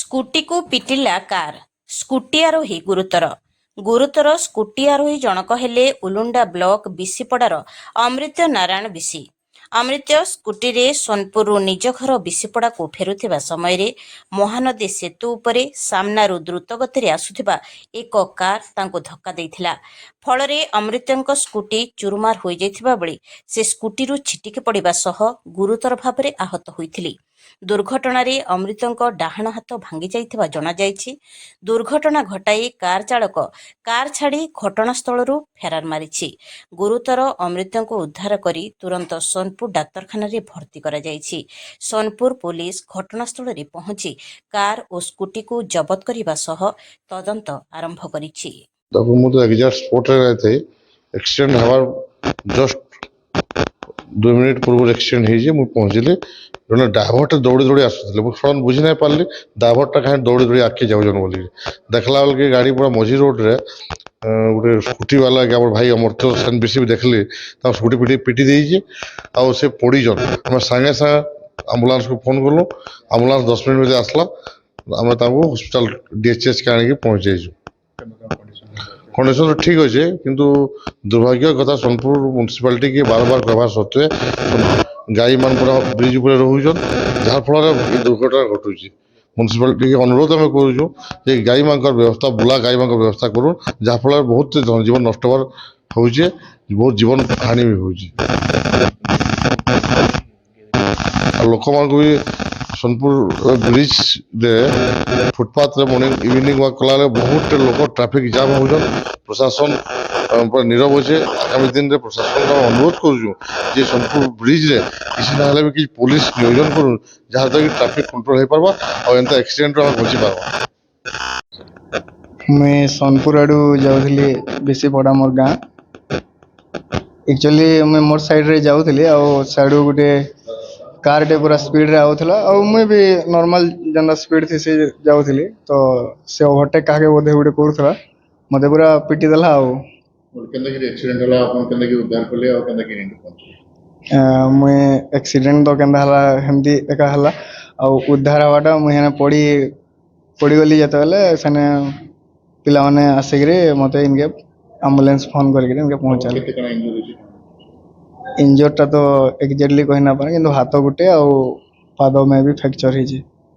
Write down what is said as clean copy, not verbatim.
Scooty କୁ ପିଟିଲା car, scooty ଆରୋହୀ ଗୁରୁତର ସ୍କୁଟି ଆରୋହୀ ଜଣକ ହେଲେ ଉଲୁଣ୍ଡା ବ୍ଲକ ବିଶିପଡ଼ାର ଅମୃତ୍ୟ ନାରାୟଣ ବିଶି। ଅମୃତ୍ୟ ସ୍କୁଟିରେ ସୋନପୁରରୁ ନିଜ ଘର ବିଶିପଡ଼ାକୁ ଫେରୁଥିବା ସମୟରେ ମହାନଦୀ ସେତୁ ଉପରେ ସାମ୍ନାରୁ ଦ୍ରୁତ ଗତିରେ ଆସୁଥିବା ଏକ କାର ତାଙ୍କୁ ଧକ୍କା ଦେଇଥିଲା। ଫଳରେ ଅମୃତ୍ୟଙ୍କ ସ୍କୁଟି ଚୁରୁମାର ହୋଇଯାଇଥିବା ବେଳେ ସେ ସ୍କୁଟିରୁ ଛିଟିକି ପଡ଼ିବା ସହ ଗୁରୁତର ଭାବରେ ଆହତ ହୋଇଥିଲେ। ଦୁର୍ଘଟଣାରେ ଅମୃତଙ୍କ ଡାହାଣ ହାତ ଭାଙ୍ଗି ଯାଇଥିବା ଜଣାଯାଇଛି। ଦୁର୍ଘଟଣା ଘଟାଇ କାର ଚାଳକ କାର ଛାଡ଼ି ଘଟଣାସ୍ଥଳରୁ ଫେରାର ମାରିଛି। ଗୁରୁତର ଅମୃତଙ୍କୁ ଉଦ୍ଧାର କରି ତୁରନ୍ତ ସୋନପୁର ଡାକ୍ତରଖାନାରେ ଭର୍ତ୍ତି କରାଯାଇଛି। ସୋନପୁର ପୁଲିସ ଘଟଣାସ୍ଥଳରେ ପହଞ୍ଚି କାର ଓ ସ୍କୁଟିକୁ ଜବତ କରିବା ସହ ତଦନ୍ତ ଆରମ୍ଭ କରିଛି। ତାକୁ ମୁଁ ତ ଏକ୍ଜାକ୍ଟ ସ୍ପଟରେ ରହିଥାଏ। ଆକ୍ସିଡେଣ୍ଟ ହେବାର ଜଷ୍ଟ 2 ମିନିଟ୍ ପୂର୍ବରୁ ଆକ୍ସିଡେଣ୍ଟ ହେଇଛି। ମୁଁ ପହଞ୍ଚିଲି, ଜଣେ ଡ୍ରାଇଭରଟା ଦୌଡ଼ି ଦୌଡ଼ି ଆସୁଥିଲେ। ମୁଁ ଫ୍ରଣ୍ଟ ବୁଝି ନାଇଁ ପାରିଲି ଡ୍ରାଇଭରଟା କାହିଁ ଦୌଡ଼ି ଦୌଡ଼ି ଆଗକେ ଯାଉଛନ୍ ବୋଲି। ଦେଖିଲା ବେଳକେ ଗାଡ଼ି ପୁରା ମଝି ରୋଡ଼ରେ ଗୋଟେ ସ୍କୁଟି ବାଲା ଆମର ଭାଇ ଅମର୍ତ୍ୟ ସେନ୍ ବେଶୀ ବି ଦେଖିଲି ତାଙ୍କ ସ୍କୁଟି ପିଟି ଦେଇଛି ଆଉ ସେ ପଡ଼ିଛନ୍। ଆମେ ସାଙ୍ଗେ ସାଙ୍ଗେ ଆମ୍ବୁଲାନ୍ସକୁ ଫୋନ୍ କଲୁ। ଆମ୍ବୁଲାନ୍ସ 10 ମିନିଟ୍ ଭିତରେ ଆସିଲା। ଆମେ ତାଙ୍କୁ ହସ୍ପିଟାଲ DHHକେ ଆଣିକି ପହଞ୍ଚେଇଛୁ। କଣ୍ଡିସନ ଠିକ୍ ଅଛି, କିନ୍ତୁ ଦୁର୍ଭାଗ୍ୟ କଥା ସୋନପୁର ମ୍ୟୁନିସିପାଲିଟି କି ବାରବାର କହିବା ସତ୍ତ୍ୱେ ଗାଈମାନେ ପୁରା ବ୍ରିଜ ଉପରେ ରହୁଛନ୍, ଯାହାଫଳରେ ଏ ଦୁର୍ଘଟଣା ଘଟୁଛି। ମ୍ୟୁନିସିପାଲିଟିକି ଅନୁରୋଧ ଆମେ କରୁଛୁ ଯେ ଗାଈମାନଙ୍କର ବ୍ୟବସ୍ଥା, ବୁଲା ଗାଈମାନଙ୍କର ବ୍ୟବସ୍ଥା କରୁନ୍, ଯାହାଫଳରେ ବହୁତ ଜୀବନ ନଷ୍ଟ ହେବାର ହେଉଛି, ବହୁତ ଜୀବନ ହାନି ବି ହେଉଛି। ଆଉ ଲୋକମାନଙ୍କୁ ବି ସୋନପୁର ବ୍ରିଜରେ ଫୁଟପାଥରେ ମର୍ଣ୍ଣିଂ ଇଭିନିଂ ୱାକ୍ କଲାବେଳେ ବହୁତ ଲୋକ ଟ୍ରାଫିକ୍ ଜାମ୍ ହେଉଛନ୍। ପ୍ରଶାସନ ପୁରା ନୀରବ ଅଛେ। ଆଗାମୀ ଦିନରେ ପ୍ରଶାସନକୁ ଆମେ ଅନୁରୋଧ କରୁଛୁ ଯେ ସୋନପୁର ବ୍ରିଜରେ କିଛି ନା ହେଲେ ବି କିଛି ପୋଲିସ ନିୟୋଜନ କରୁନ୍, ଯାହାଦ୍ୱାରା କି ଟ୍ରାଫିକ୍ କଣ୍ଟ୍ରୋଲ ହେଇପାରବା ଆଉ ଏନ୍ତା ଆକ୍ସିଡେଣ୍ଟରୁ ଆମେ ବଞ୍ଚି ପାରବା। ମୁଇଁ ସୋନପୁର ଆଡ଼ୁ ଯାଉଥିଲି ବିଶିପଡ଼ା ମୋର ଗାଁ। ଆକ୍ଚୁଆଲି ମୁଇଁ ମୋର୍ ସାଇଡ଼୍ରେ ଯାଉଥିଲି ଆଉ ସାଡ଼ୁ ଗୋଟେ କାର୍ଟେ ପୁରା ସ୍ପିଡ଼୍ରେ ଆଉଥିଲା ଆଉ ମୁଇଁ ବି ନର୍ମାଲ୍ ଯେନ୍ତା ସ୍ପିଡ଼୍ ଥିସି ଯାଉଥିଲି, ତ ସେ ଓଭରଟେକ୍ କାହାକେ ବୋଧେ ଗୋଟେ କରୁଥିଲା, ମୋତେ ପୁରା ପିଟି ଦେଲା ଆଉ। କେନ୍ତାକିରି ଆକ୍ସିଡେଣ୍ଟ ହେଲା, ଆପଣ କେନ୍ତାକିରି ଉଦ୍ଧାର କଲେ ଆଉ କେନ୍ତାକିରି ପହଞ୍ଚିଲେ? ମୁଇଁ ଆକ୍ସିଡେଣ୍ଟ ତ କେନ୍ତା ହେଲା ହେମିତି ଏକା ହେଲା ଆଉ ଉଦ୍ଧାର ହେବାଟା ମୁଇଁ ହେନେ ପଡ଼ିଗଲି ଯେତେବେଳେ ସେନେ ପିଲାମାନେ ଆସିକିରି ମୋତେ ଇନ୍କେ ଆମ୍ବୁଲାନ୍ସ ଫୋନ୍ କରିକିରି ଇନ୍କେ ପହଞ୍ଚାଲେ। କେତେ କାଣା ଇଞ୍ଜୁରି ହେଇଛି? ଇଞ୍ଜୋର୍ଟା ତ ଏକ୍ଜାକ୍ଟଲି କହି ନାଇଁ ପାରେ, କିନ୍ତୁ ହାତ ଗୋଟେ ଆଉ ପାଦ ମେ ବି ଫ୍ରାକ୍ଚର୍ ହେଇଛି।